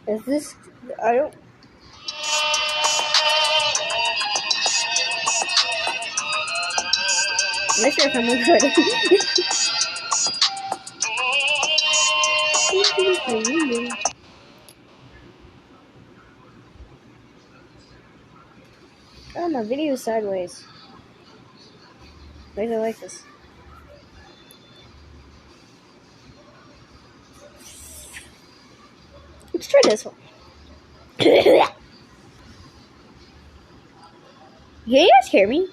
Is this? I don't. I'm not sure if I'm recording. Oh, my video's sideways. Why do I like this? Let's try this one. Can you guys hear me?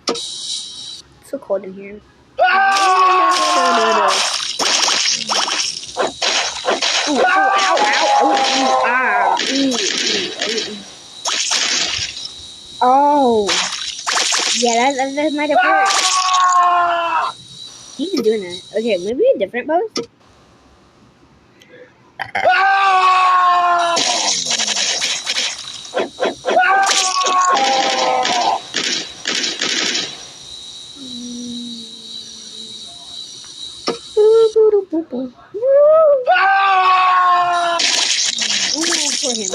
It's so cold in here. Ooh, ow, ow, ow, oh, yeah, that might have hurt. He's doing that. Okay, maybe a different pose. Ooh, for him.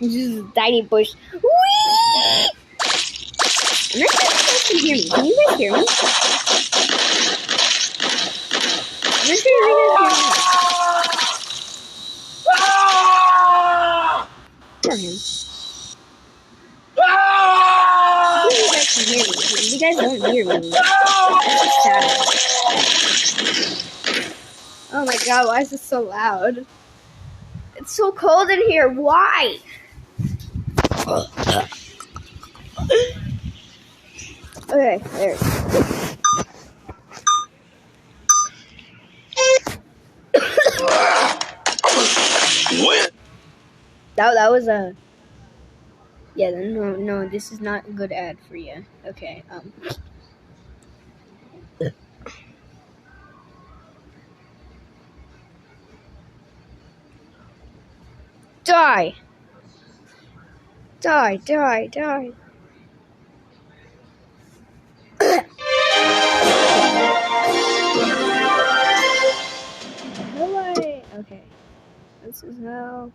This is a tiny bush. Whee! I'm not sure if you guys can hear me. Can you guys hear me? I'm not sure if you guys hear me. For him. You guys can hear me. You guys don't hear me. That's sad. Oh my god, why is this so loud? It's so cold in here. Why? Okay, there. What? That was a. Yeah, no, this is not a good ad for you. Okay, Die! Die, die, die. Okay. This is how.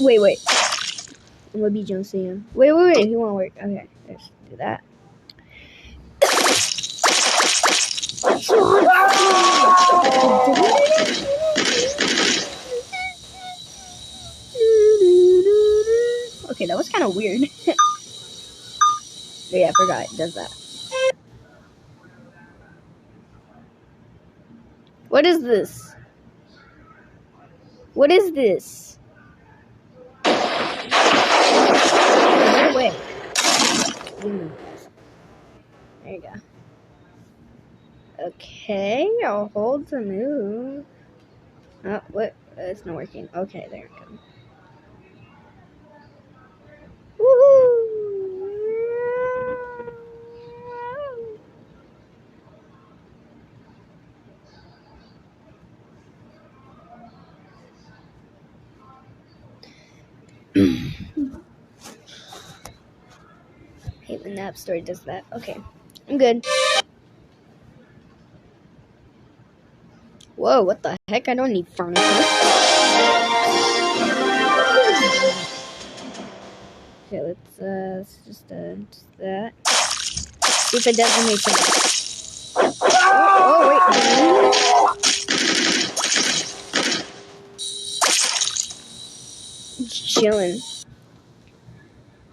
Wait. I'm gonna be John Cena. Wait. He won't work. Okay, let's do that. Okay, that was kind of weird. Yeah, I forgot it does that. What is this? What is this? No way. There you go. Okay, I'll hold to move. Oh, what? It's not working. Okay, there it goes. Hate when the App Store does that. Okay, I'm good. Whoa, what the heck? I don't need furniture. Okay, let's just that. See if it doesn't make sense. Oh wait. Just chilling.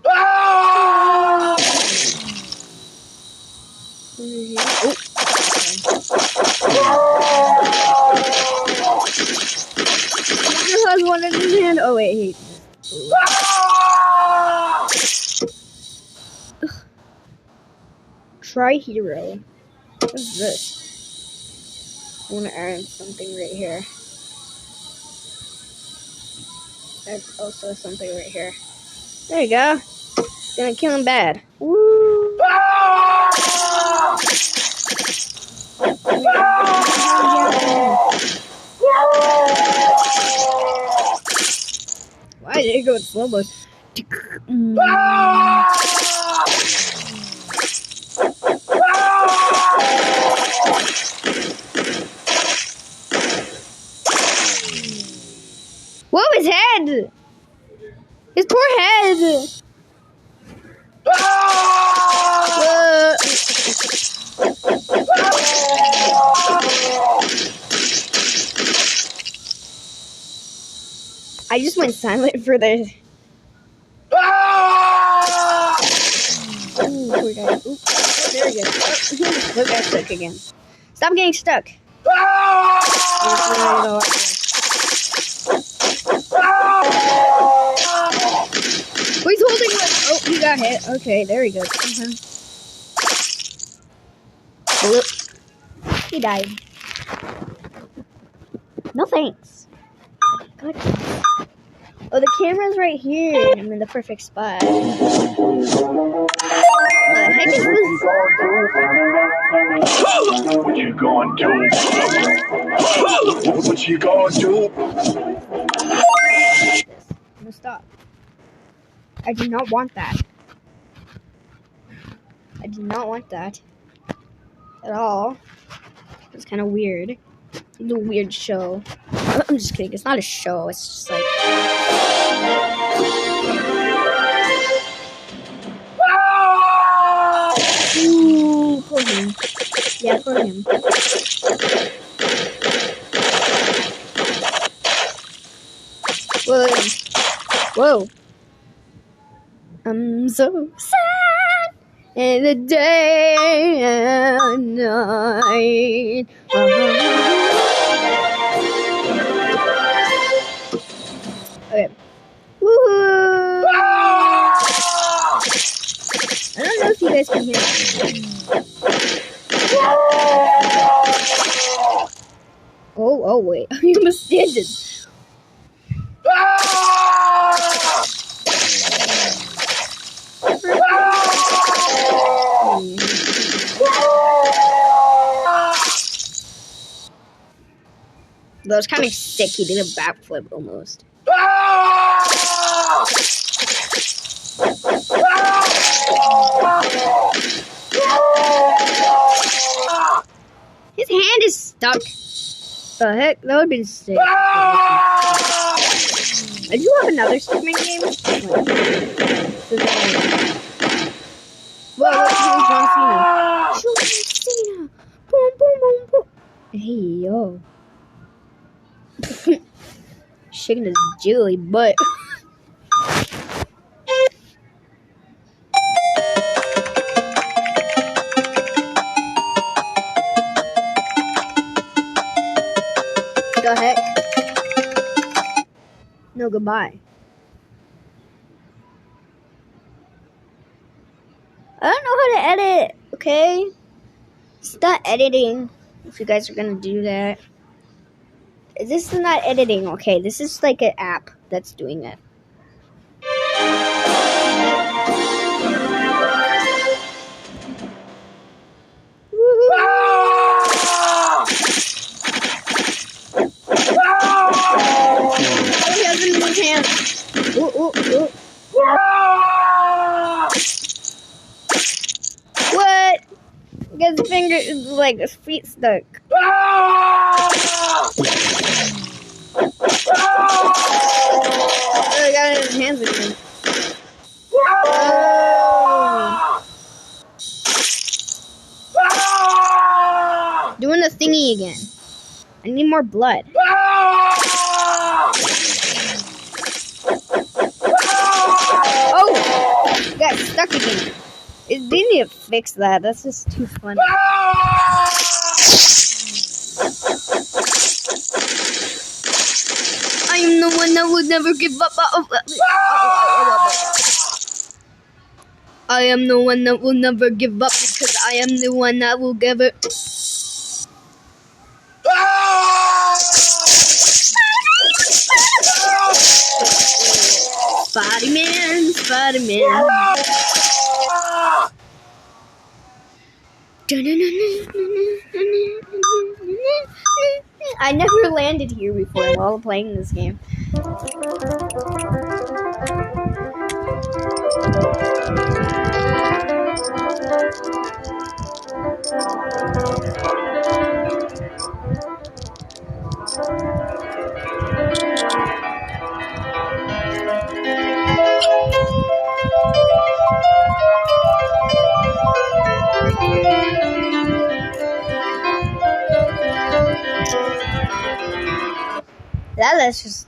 Oh. Has one in his hand. Oh wait, Try hero. What is this? I want to add something right here. There's also something right here. There you go. Gonna kill him bad. Woo! Why did it go in slow motion? Whoa, his head! His poor head! I just went silent for this. Ooh, poor guy. Ooh, there we go. Oh, look, I'm stuck again. Stop getting stuck. Oh, he's holding one. Oh, he got hit. Okay, there he goes. He died. No thanks. God. Oh, the camera's right here. I'm in the perfect spot. What the heck is this? What you gonna do? What you gonna do? No, stop. I do not want that. I do not want that at all. It's kind of weird. It's a weird show. I'm just kidding. It's not a show. It's just like... Ooh, for him. Yeah, for him. Whoa. Whoa. I'm so sad in the day and night. Okay. Woohoo! I don't know if you guys can hear me. Oh, wait. I almost did it. That was kind of sick. He did a backflip almost. His hand is stuck. The heck? That would have been sick. I do have another Stickman game. Whoa, look, here's John Cena. John Cena. Boom, boom, boom, boom. Hey, yo. Shaking his jiggly butt. The heck? No, goodbye. I don't know how to edit, okay? Stop editing if you guys are gonna do that. This is not editing, okay? This is like an app that's doing it. Oh, he has it in his hand. Ooh. What? His finger is like his feet stuck. Oh, he got it in his hands again. Doing the thingy again. I need more blood. Oh! Got stuck again. They need to fix that. That's just too funny. I am the one that will never give up. I am the one that will never give up because I am the one that will give it. Spider-Man, Spider-Man. I never landed here before while playing this game. Let's just.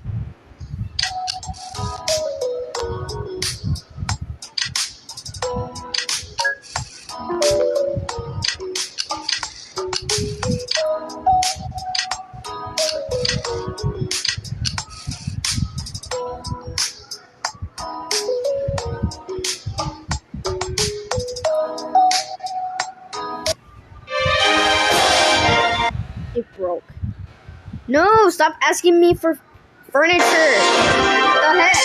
It broke. No, stop asking me for furniture. What the heck?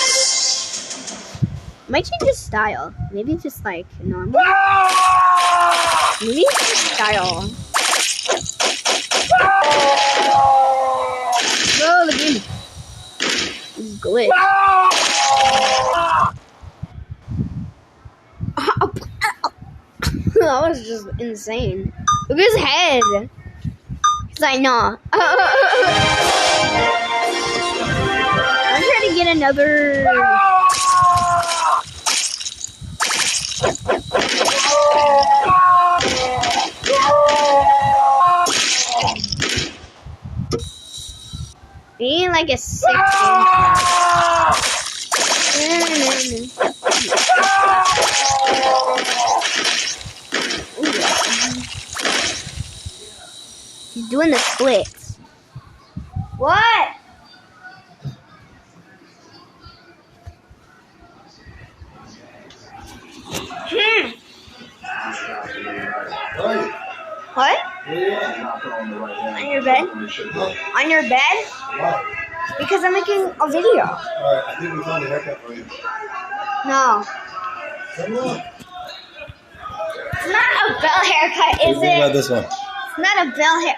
Might change his style. Maybe just like normal. Maybe his style. No, the game is glitch. That was just insane. Look at his head. Cause I know. I'm trying to get another. We need like a 6 He's doing the splits. What? What? On your bed? On your bed? Because I'm making a video. Alright, I think we found a haircut for you. No. Come on. It's not a bell haircut, is What do you think about it? this one? It's not a bell hair.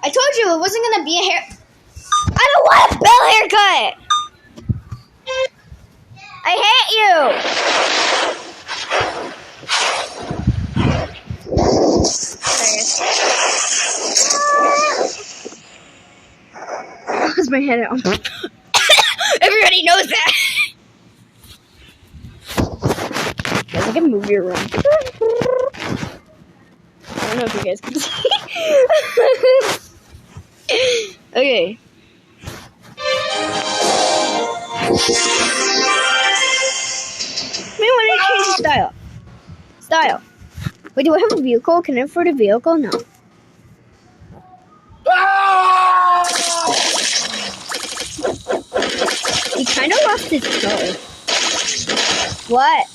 I told you it wasn't gonna be a hair. I don't want a bell haircut. I hate you. Where's my head out? Everybody knows that. Guys, I can move your room. I don't know if you guys can see. Okay. Maybe when I change the style. Wait, do I have a vehicle? Can I afford a vehicle? No. He kind of lost his color. What?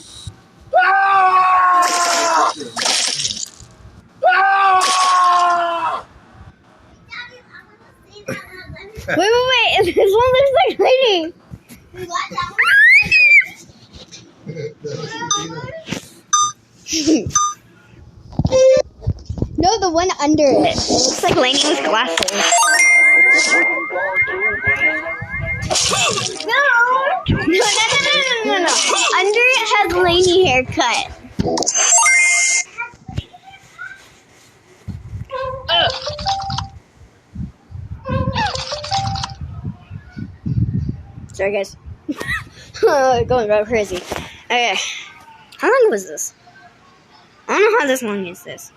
Wait. This one looks like Lady. No, the one under it. It looks like Lainey with glasses. No. Under it has Lainey haircut. Sorry, guys. Going right crazy. Okay. How long was this? I don't know how this long is this.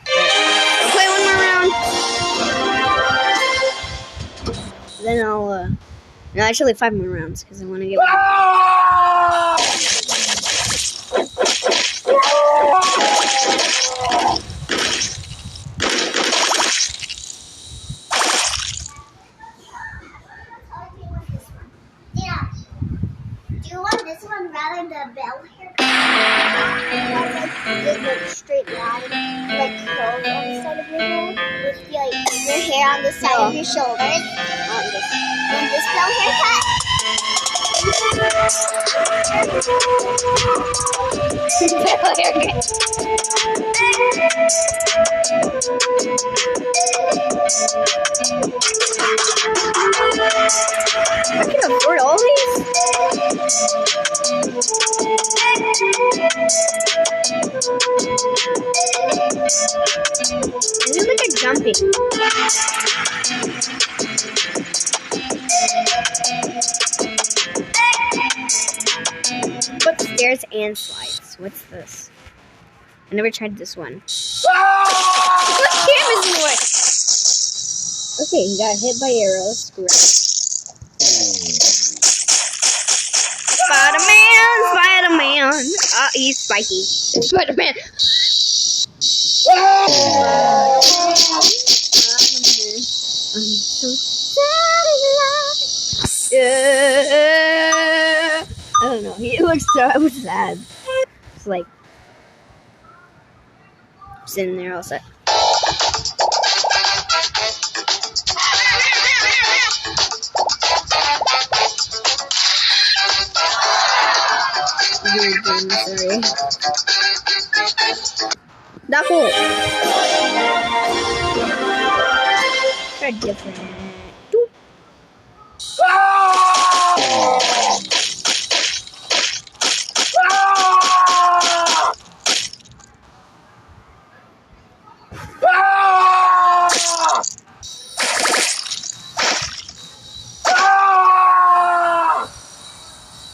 I'll play one more round. Then I'll No, actually 5 more rounds because I want to get one. Yeah. Do you want this one rather than the bell haircut? Like straight line, like curls on the side of your head, with your hair on the side of your shoulders. And this bell haircut. Bell haircut. I can afford all these. This is like a jumping. What stairs and slides? What's this? I never tried this one. What camera is what? Okay, he got hit by arrows. Great. Spider-Man, Spider-Man. He's spiky. Spider-Man. I'm so sad. I don't know. He looks so sad. It's like sitting there all set. Sorry. That's cool. Try different. Doop.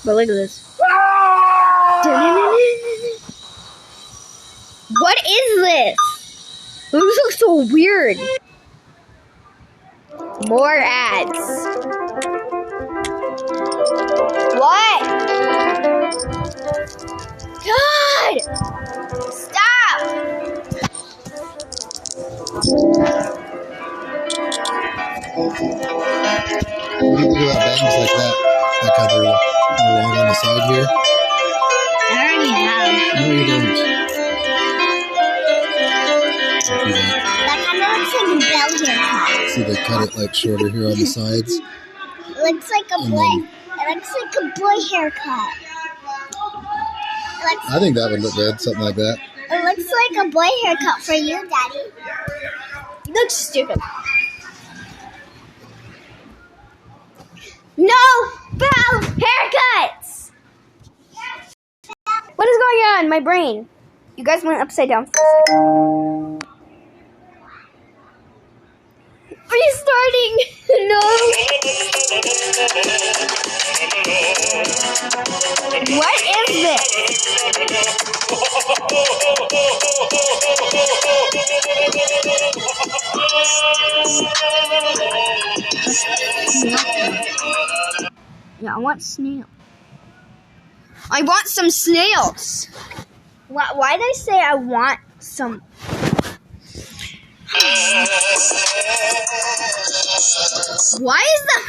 But look at this. What is this? This looks so weird. More ads. What? God! Stop! Look at that bangs like that. Like how they're along on the side here. I already have. No, you don't. That kind of looks like a bell haircut. See, they cut it like shorter here on the sides. It looks like a boy. It looks like a boy haircut. I think that would look good, something like that. It looks like a boy haircut for you, Daddy. You look stupid. No bell haircuts! What is going on in my brain? You guys went upside down for a second. Restarting! No! What is this? Yeah, I want snail. I want some snails. Why did I say I want some? Why is that?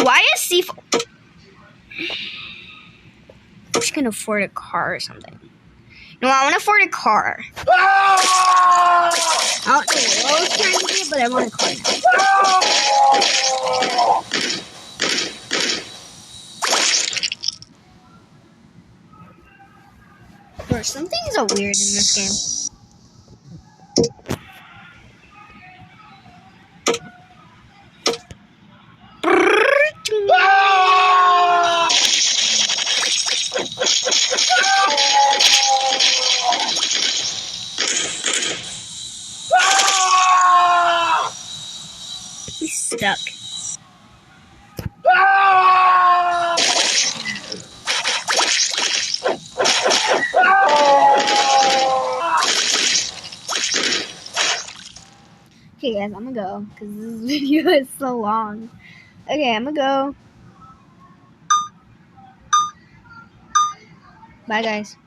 Why is C4? I can afford a car or something. No, I want to afford a car. I don't know what I was trying to get, but I want a car now. Bro, some things are weird in this game. He's stuck. Okay, guys, I'm gonna go because this video is so long. Okay, I'm gonna go. Bye, guys.